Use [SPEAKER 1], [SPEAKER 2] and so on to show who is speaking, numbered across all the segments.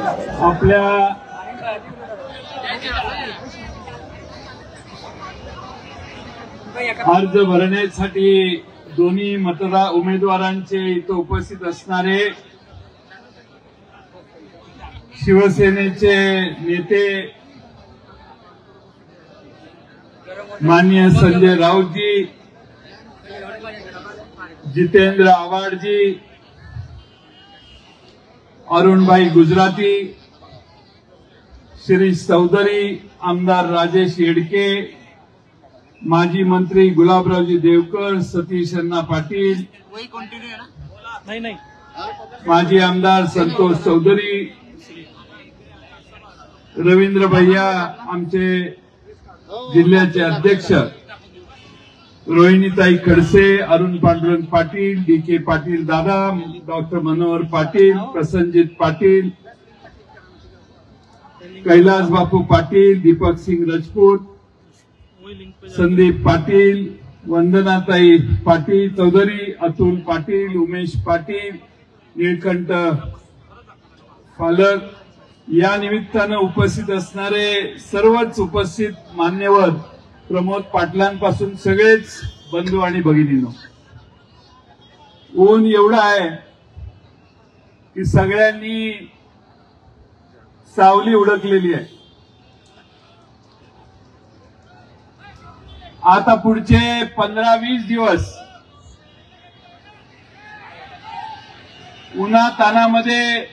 [SPEAKER 1] आपल्या अर्ज भरण्यासाठी दोन्ही उमेदवारांचे इथे उपस्थित असणारे शिवसेनेचे नेते माननीय संजय राऊतजी, जितेंद्र आव्हाडजी, अरुणभाई गुजराती, शिरीष चौधरी, आमदार राजेश येडके, माजी मंत्री गुलाबरावजी देवकर, सतीश अण्णा पाटील, माजी आमदार संतोष चौधरी, रवींद्र भैया, आमचे जिल्ह्याचे अध्यक्ष रोहिणीताई खडसे, अरुण पांडुरंग पाटील, डी.के. पाटील दादा, डॉक्टर मनोहर पाटील, प्रसन्नजित पाटील, कैलास बापू पाटील, दीपक सिंग राजपूत, संदीप पाटील, वंदनाताई पाटील चौधरी, अतुल पाटील, उमेश पाटील, निळकंठ पालक, या निमित्तानं उपस्थित असणारे सर्वच उपस्थित मान्यवर, प्रमोद पाटलांपासून सगळेच बंधू आणि भगिनींनो, ऊन एवढं आहे की सगळ्यांनी सावली उडकलेली आहे. आता पुढचे 15-20 दिवस उन्हा तानामध्ये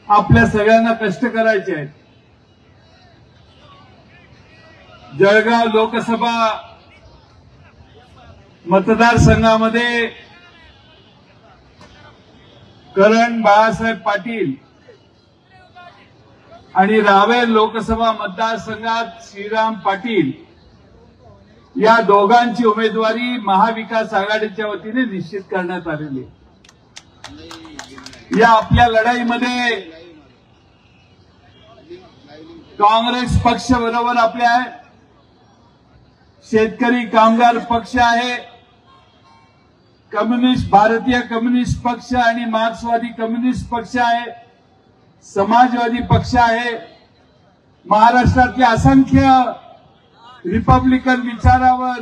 [SPEAKER 1] आपल्या सगळ्यांना कष्ट करायचे आहेत. जळगाव लोकसभा मतदारसंघामध्ये करण बाळासाहेब पाटील आणि रावेर लोकसभा मतदारसंघात श्रीराम पाटील या दोघांची उमेदवारी महाविकास आघाडीच्या वतीने निश्चित करण्यात आलेली आहे. या आपल्या लढाईमध्ये काँग्रेस पक्ष बरोबर आपल्या आहे, शेतकरी कामगार पक्ष आहे, भारतीय कम्युनिस्ट पक्ष आणि मार्क्सवादी कम्युनिस्ट पक्ष आहे, समाजवादी पक्ष आहे, महाराष्ट्रातले असंख्य रिपब्लिकन विचारावर,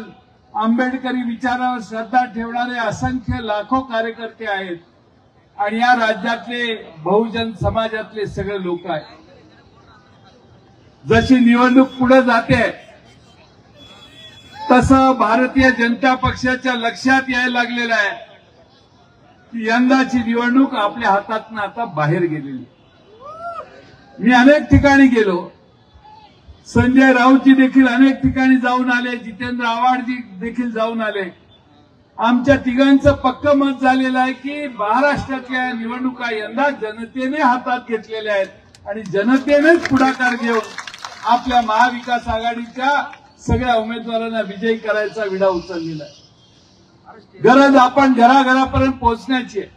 [SPEAKER 1] आंबेडकरी विचारावर श्रद्धा ठेवणारे असंख्य लाखो कार्यकर्ते आहेत आणि या राज्यातले बहुजन समाजातले सगळे लोक आहेत. जशी निवडणूक पुढे जाते तसं भारतीय जनता पक्षाच्या लक्षात यायला लागलेलं आहे की यंदाची निवडणूक आपल्या हातातून आता बाहेर गेलेली. मी अनेक ठिकाणी गेलो, संजय राऊतजी देखील अनेक ठिकाणी जाऊन आले, जितेंद्र आव्हाडजी देखील जाऊन आले. आमच्या तिघांचं पक्क मत झालेलं आहे की महाराष्ट्रातल्या निवडणुका यंदा जनतेने हातात घेतलेल्या आहेत आणि जनतेनेच पुढाकार घेऊन आपल्या महाविकास आघाडीच्या सगळ्या उमेदवारांना विजयी करायचा विडा उचललेला आहे. गरज आपण घराघरापर्यंत पोहोचण्याची आहे.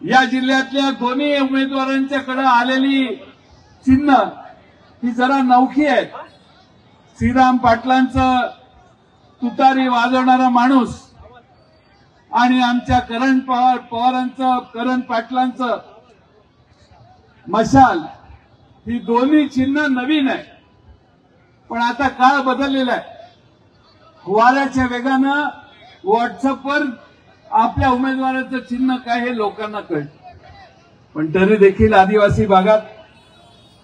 [SPEAKER 1] या जिल्ह्यातल्या दोन्ही उमेदवारांच्याकडे आलेली चिन्ह ही जरा नवखी आहेत. श्रीराम पाटलांचं तुतारी वाजवणारा माणूस आणि आमच्या करण पाटलांचं मशाल, ही दोन्ही चिन्ह नवीन आहे. पण आता काळ बदललेला आहे. वाऱ्याच्या वेगानं व्हॉट्सअपवर आपल्या उमेदवाराचं चिन्ह काय हे लोकांना कळतं. पण तरी देखील आदिवासी भागात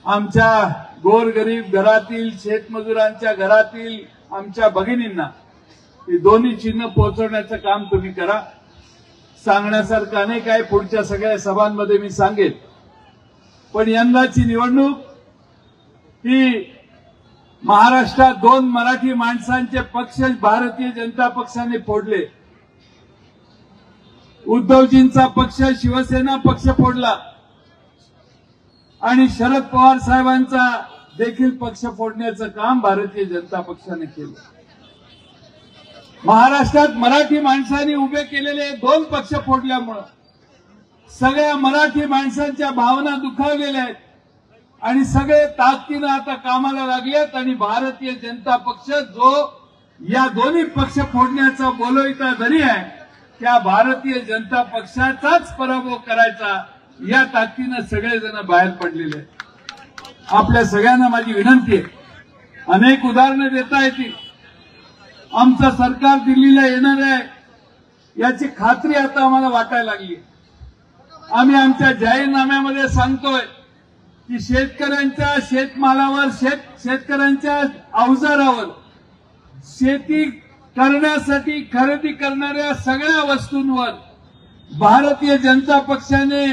[SPEAKER 1] आमच्या गोरगरीब घरातील, शेतमजुरांच्या घरातील आमच्या भगिनींना ही दोन्ही चिन्ह पोहोचवण्याचं काम तुम्ही करा. सांगण्यासारखं अनेक आहे, पुढच्या सगळ्या सभांमध्ये मी सांगेन. पण यंदाची निवडणूक ही महाराष्ट्रात दोन मराठी माणसांचे पक्ष भारतीय जनता पक्षाने फोडले. उद्धवजींचा पक्ष शिवसेना पक्ष फोडला आणि शरद पवार साहेबांचा देखील पक्ष फोडण्याचं काम भारतीय जनता पक्षाने केलं. महाराष्ट्रात मराठी माणसांनी उभे केलेले दोन पक्ष फोडल्यामुळे सगळ्या मराठी माणसांच्या भावना दुखावलेल्या आहेत आणि सगळे ताकदीनं आता कामाला लागलेत आणि भारतीय जनता पक्ष जो या दोन्ही पक्ष फोडण्याचा बोलविता जरी आहे, त्या भारतीय जनता पक्षाचाच पराभव करायचा या ताकदीनं सगळेजण बाहेर पडलेले आहेत। आपल्या सगळ्यांना माझी विनंती आहे, अनेक उदाहरणं देता येतील। आमचं सरकार दिल्लीला येणार आहे याची खात्री आता आम्हाला वाटायला लागली। आम्ही आमच्या जाहीरनाम्यामध्ये सांगतोय की शेतकऱ्यांच्या शेतमालावर शेतकऱ्यांच्या अवजारावर शेती करण्यासाठी खरेदी करणाऱ्या सगळ्या वस्तूंवर भारतीय जनता पक्षाने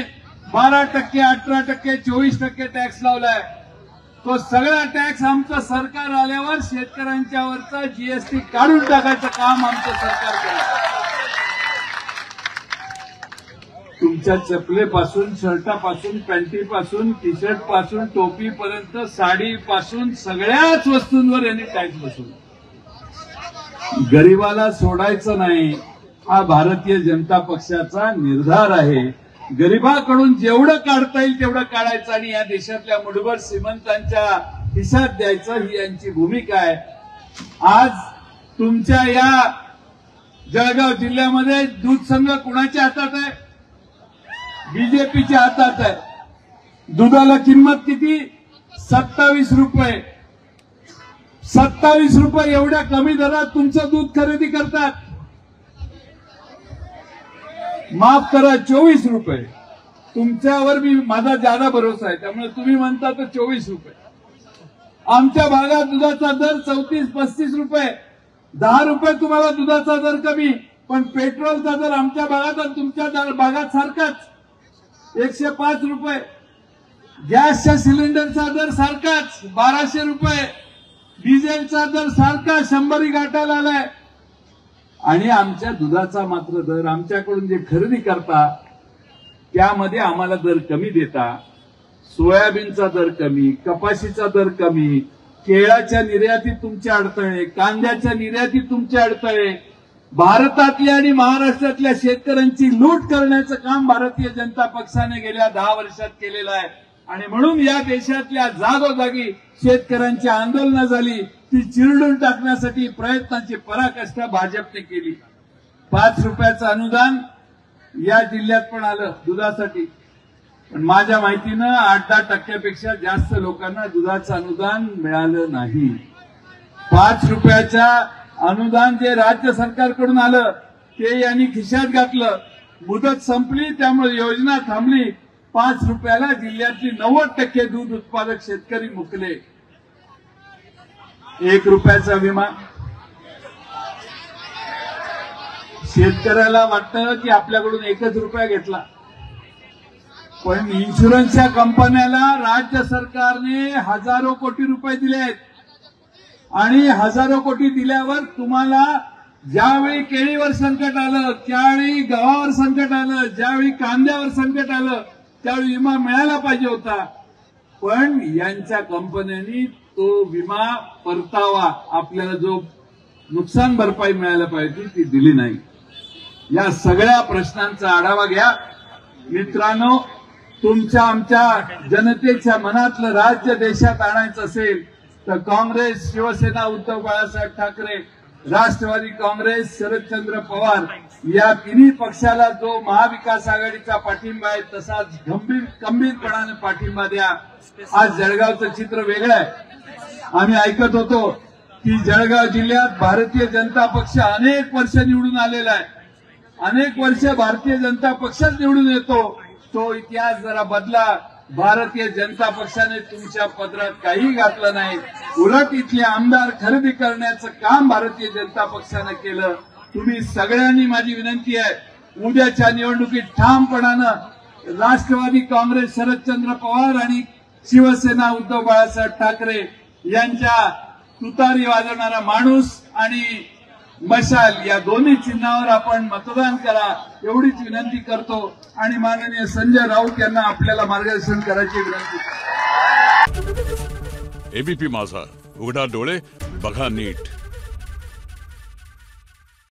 [SPEAKER 1] 12%, 18%, 24% टॅक्स लावलाय। तो सगळा टॅक्स आमचं सरकार आल्यावर शेतकऱ्यांच्यावरचा जीएसटी काढून टाकायचं काम आमचं सरकार करेल। तुमच्या चपलेपासून, शर्टापासून, पॅन्टीपासून, टी शर्ट पासून, टोपीपर्यंत, साडीपासून सगळ्याच वस्तूंवर यांनी टॅक्स बसवला। गरीबाला सोडायचं नाही हा भारतीय जनता पक्षाचा निर्धार आहे। गरीबाकडून जेवढं काढता येईल तेवढं काढायचं आणि या देशातल्या मुठभर श्रीमंतांच्या खिशात द्यायचं, ही यांची भूमिका आहे। आज तुमच्या या जळगाव जिल्ह्यामध्ये दूध संघ कुणाच्या हातात आहे? बीजेपीच्या हातात आहे। दुधाला किंमत किती? 27 रुपये। 27 रुपये एवढ्या कमी दरात तुमचं दूध खरेदी करतात। माफ करा, 24 रुपये। तुमच्यावर माझा ज्यादा भरोसा आहे, त्यामुळे तुम्ही म्हणता तर 24 रुपये। आमच्या भागात दुधाचा दर 34-35 रुपये। 10 रुपये तुम्हाला दुधाचा दर कमी, पण पेट्रोलचा दर आमच्या भागात आणि तुमच्या भागात सारखाच 105 रुपये। गॅसच्या सिलेंडरचा दर सारखाच 1200 रुपये। डिझेलचा दर सारखा 100 गाठायला आलाय आणि आमच्या दुधाचा मात्र दर, आमच्याकडून जे खरेदी करता त्यामध्ये आम्हाला दर कमी देता। सोयाबीनचा दर कमी, कपाशीचा दर कमी, केळाच्या निर्यातीत तुमचे अडथळे, कांद्याच्या निर्यातीत तुमचे अडथळे, भारतातल्या आणि महाराष्ट्रातल्या शेतकऱ्यांची लूट करण्याचं काम भारतीय जनता पक्षाने गेल्या 10 वर्षात केलेलं आहे। आणि म्हणून या देशातल्या जागोजागी शेतकऱ्यांची आंदोलनं झाली, ती चिरडून टाकण्यासाठी प्रयत्नांची पराकाष्ठा भाजपने केली। 5 रुपयाचं अनुदान या जिल्ह्यात पण आलं दुधासाठी, पण माझ्या माहितीनं 8-10% जास्त लोकांना दुधाचं अनुदान मिळालं नाही। 5 रुपयाच्या अनुदान जे राज्य सरकारकडून आलं ते यांनी खिशात घातलं। मुदत संपली त्यामुळे योजना थांबली। 5 रुपयाला जिल्ह्यातली 90% दूध उत्पादक शेतकरी मुकले। 1 रुपयाचा विमा, शेतकऱ्याला वाटतं की आपल्याकडून 1 रुपया घेतला, पण इन्शुरन्सच्या कंपन्याला राज्य सरकारने हजारो कोटी रुपये दिले आहेत आणि हजारो कोटी दिल्यावर तुम्हाला ज्यावेळी केळीवर संकट आलं, त्यावेळी गव्हावर संकट आलं, ज्यावेळी कांद्यावर संकट आलं त्यावेळी विमा मिळायला पाहिजे होता, पण यांच्या कंपन्यांनी तो विमा परतावा, आपल्याला जो नुकसान भरपाई मिळायला पाहिजे ती दिली नाही। या सगळ्या प्रश्नांचा आढावा घ्या मित्रांनो। तुमच्या आमच्या जनतेच्या मनातलं राज्य देशात आणायचं असेल तर काँग्रेस, शिवसेना, उद्धव बाळासाहेब ठाकरे, राष्ट्रवादी काँग्रेस, शरदचंद्र पवार या तिन्ही पक्षाला जो महाविकास आघाडीचा पाठिंबा आहे तसाच गंभीरपणाने पाठिंबा द्या। आज जळगावचं चित्र वेगळं आहे। आम्ही ऐकत होतो की जळगाव जिल्ह्यात भारतीय जनता पक्ष अनेक वर्ष निवडून आलेला आहे, अनेक वर्ष भारतीय जनता पक्षच निवडून येतो। तो इतिहास जरा बदला। भारतीय जनता पक्षाने तुमच्या पदरात काही घातलं नाही, उलट इथले आमदार खरेदी करण्याचं काम भारतीय जनता पक्षाने केलं। तुम्ही सगळ्यांनी, माझी विनंती आहे, उद्याच्या निवडणुकीत ठामपणानं राष्ट्रवादी काँग्रेस, शरदचंद्र पवार आणि शिवसेना, उद्धव बाळासाहेब ठाकरे यांच्या तुतारी वाजवणारा माणूस आणि मशाल या दोन्ही चिन्हावर आपण मतदान करा एवढीच विनंती करतो आणि माननीय संजय राऊत यांना आपल्याला मार्गदर्शन करायची विनंती।
[SPEAKER 2] एबीपी माझा, उघडा डोळे बघा नीट।